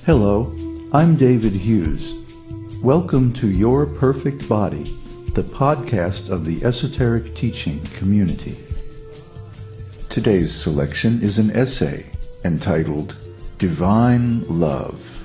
Hello, I'm David Hughes. Welcome to Your Perfect Body, the podcast of the Esoteric Teaching community. Today's selection is an essay entitled Divine Love.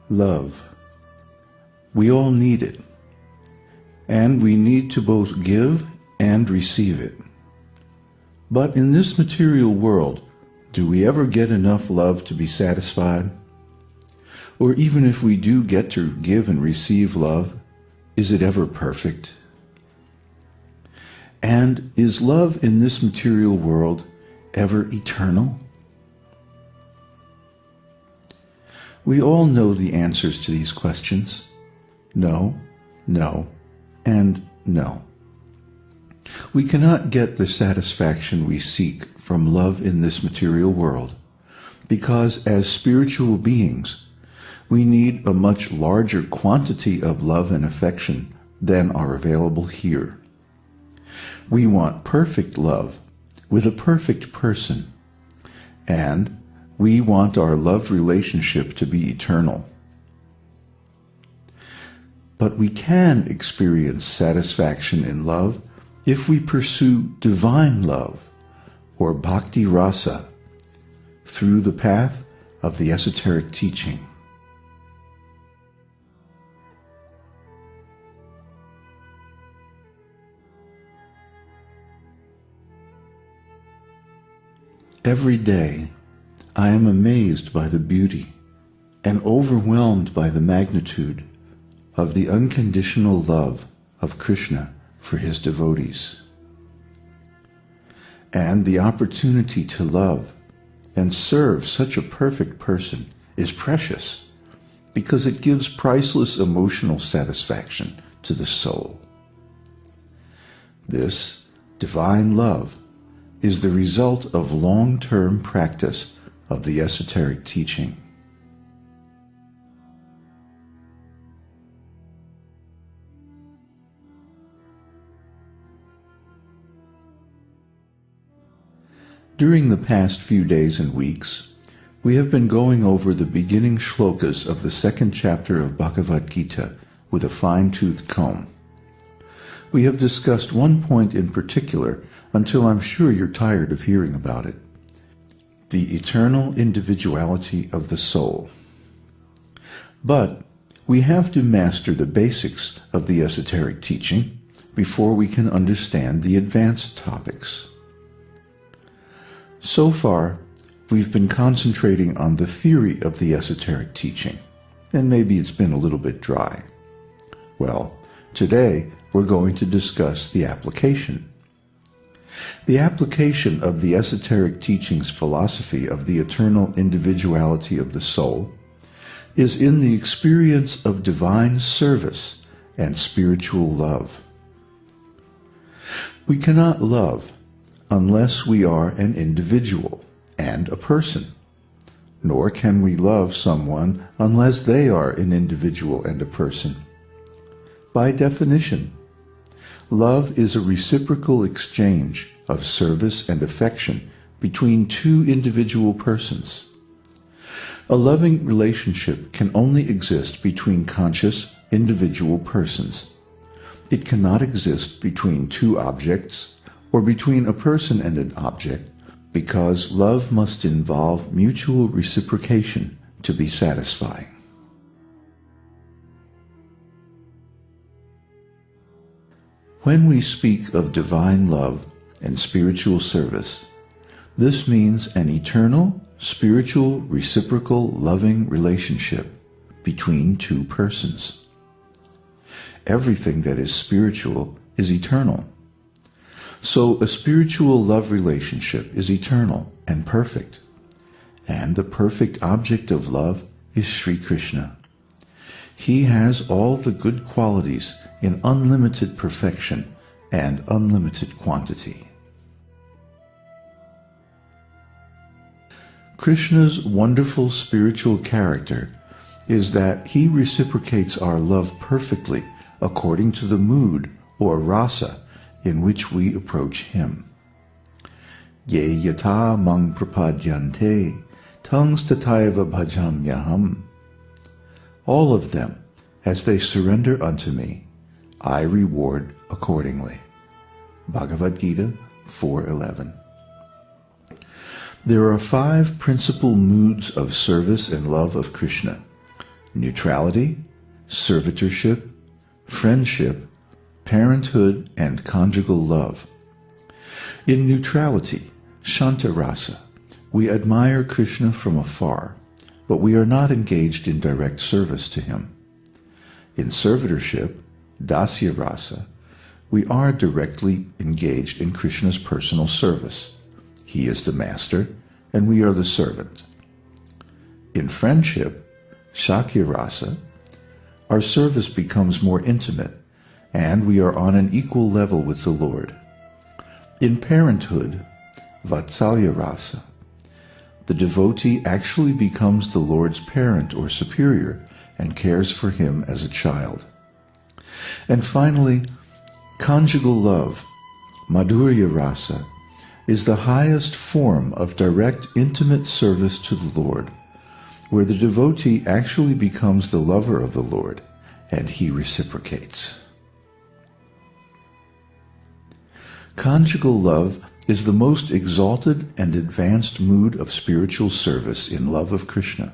Love. We all need it, and we need to both give and receive it. But in this material world, do we ever get enough love to be satisfied? Or even if we do get to give and receive love, is it ever perfect? And is love in this material world ever eternal? We all know the answers to these questions. No, no, and no. We cannot get the satisfaction we seek from love in this material world because as spiritual beings, we need a much larger quantity of love and affection than are available here. We want perfect love with a perfect person, and we want our love relationship to be eternal. But we can experience satisfaction in love if we pursue divine love, or bhakti rasa, through the path of the esoteric teaching. Every day, I am amazed by the beauty and overwhelmed by the magnitude of the unconditional love of Krishna for his devotees. And the opportunity to love and serve such a perfect person is precious because it gives priceless emotional satisfaction to the soul. This divine love is the result of long-term practice of the esoteric teaching. During the past few days and weeks, we have been going over the beginning shlokas of the second chapter of Bhagavad-gītā with a fine-toothed comb. We have discussed one point in particular until I'm sure you're tired of hearing about it: the eternal individuality of the soul. But we have to master the basics of the esoteric teaching before we can understand the advanced topics. So far, we've been concentrating on the theory of the esoteric teaching, and maybe it's been a little bit dry. Well, today we're going to discuss the application. The application of the esoteric teaching's philosophy of the eternal individuality of the soul is in the experience of divine service and spiritual love. We cannot love unless we are an individual and a person, nor can we love someone unless they are an individual and a person. By definition, love is a reciprocal exchange of service and affection between two individual persons. A loving relationship can only exist between conscious, individual persons. It cannot exist between two objects or between a person and an object because love must involve mutual reciprocation to be satisfying. When we speak of divine love and spiritual service, this means an eternal, spiritual, reciprocal, loving relationship between two persons. Everything that is spiritual is eternal. So a spiritual love relationship is eternal and perfect. And the perfect object of love is Sri Krishna. He has all the good qualities in unlimited perfection and unlimited quantity. Krishna's wonderful spiritual character is that he reciprocates our love perfectly according to the mood or rasa in which we approach him. Ye yata mang prapadyante tangs tataiva bhajamyaham. All of them, as they surrender unto me, I reward accordingly. Bhagavad-gītā 4:11. There are 5 principal moods of service and love of Krishna: neutrality, servitorship, friendship, parenthood, and conjugal love. In neutrality, Shanta Rasa, we admire Krishna from afar, but we are not engaged in direct service to him. In servitorship, Dasya Rasa, we are directly engaged in Krishna's personal service. He is the master, and we are the servant. In friendship, Shakya Rasa, our service becomes more intimate, and we are on an equal level with the Lord. In parenthood, Vatsalya Rasa, the devotee actually becomes the Lord's parent or superior and cares for him as a child. And finally, conjugal love, Madhurya Rasa, is the highest form of direct, intimate service to the Lord, where the devotee actually becomes the lover of the Lord, and he reciprocates. Conjugal love is the most exalted and advanced mood of spiritual service in love of Krishna,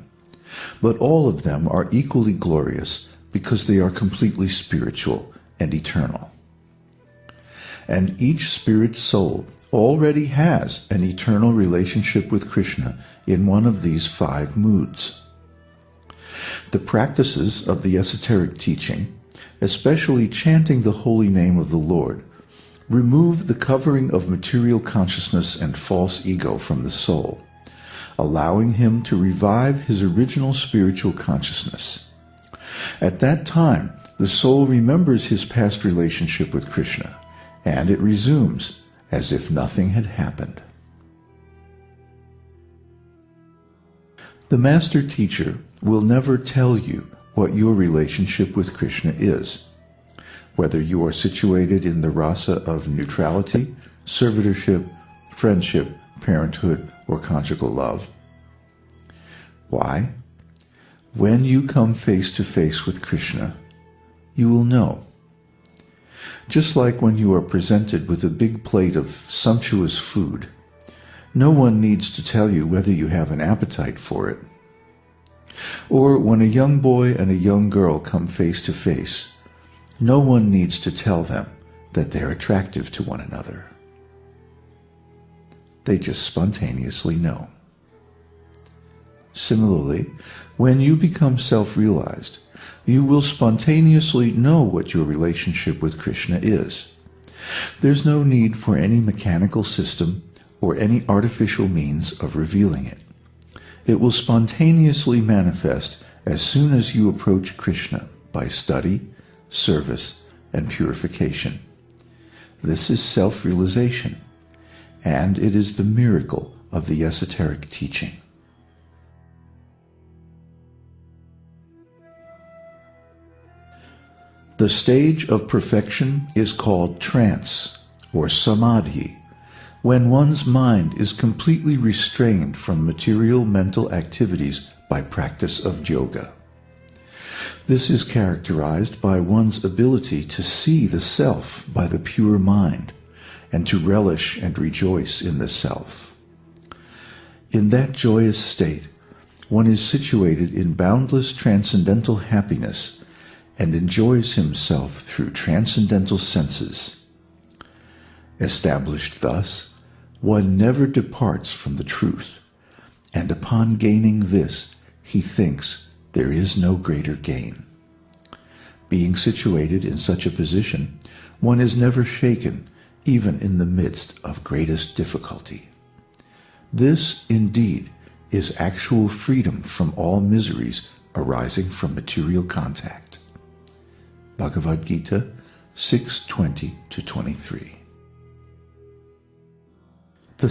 but all of them are equally glorious because they are completely spiritual and eternal. And each spirit soul already has an eternal relationship with Krishna in one of these 5 moods. The practices of the esoteric teaching, especially chanting the holy name of the Lord, remove the covering of material consciousness and false ego from the soul, allowing him to revive his original spiritual consciousness. At that time, the soul remembers his past relationship with Krishna, and it resumes as if nothing had happened. The master teacher will never tell you what your relationship with Krishna is, whether you are situated in the rasa of neutrality, servitorship, friendship, parenthood, or conjugal love. Why? When you come face to face with Krishna, you will know. Just like when you are presented with a big plate of sumptuous food, no one needs to tell you whether you have an appetite for it. Or when a young boy and a young girl come face to face, no one needs to tell them that they're attractive to one another. They just spontaneously know. Similarly, when you become self-realized, you will spontaneously know what your relationship with Krishna is. There's no need for any mechanical system or any artificial means of revealing it. It will spontaneously manifest as soon as you approach Krishna by study, service, and purification. This is self-realization, and it is the miracle of the esoteric teaching. The stage of perfection is called trance, or samadhi, when one's mind is completely restrained from material mental activities by practice of yoga. This is characterized by one's ability to see the self by the pure mind, and to relish and rejoice in the self. In that joyous state, one is situated in boundless transcendental happiness and enjoys himself through transcendental senses. Established thus, one never departs from the truth, and upon gaining this, he thinks there is no greater gain. Being situated in such a position, one is never shaken, even in the midst of greatest difficulty. This, indeed, is actual freedom from all miseries arising from material contact. Bhagavad-gītā 6:20-23. The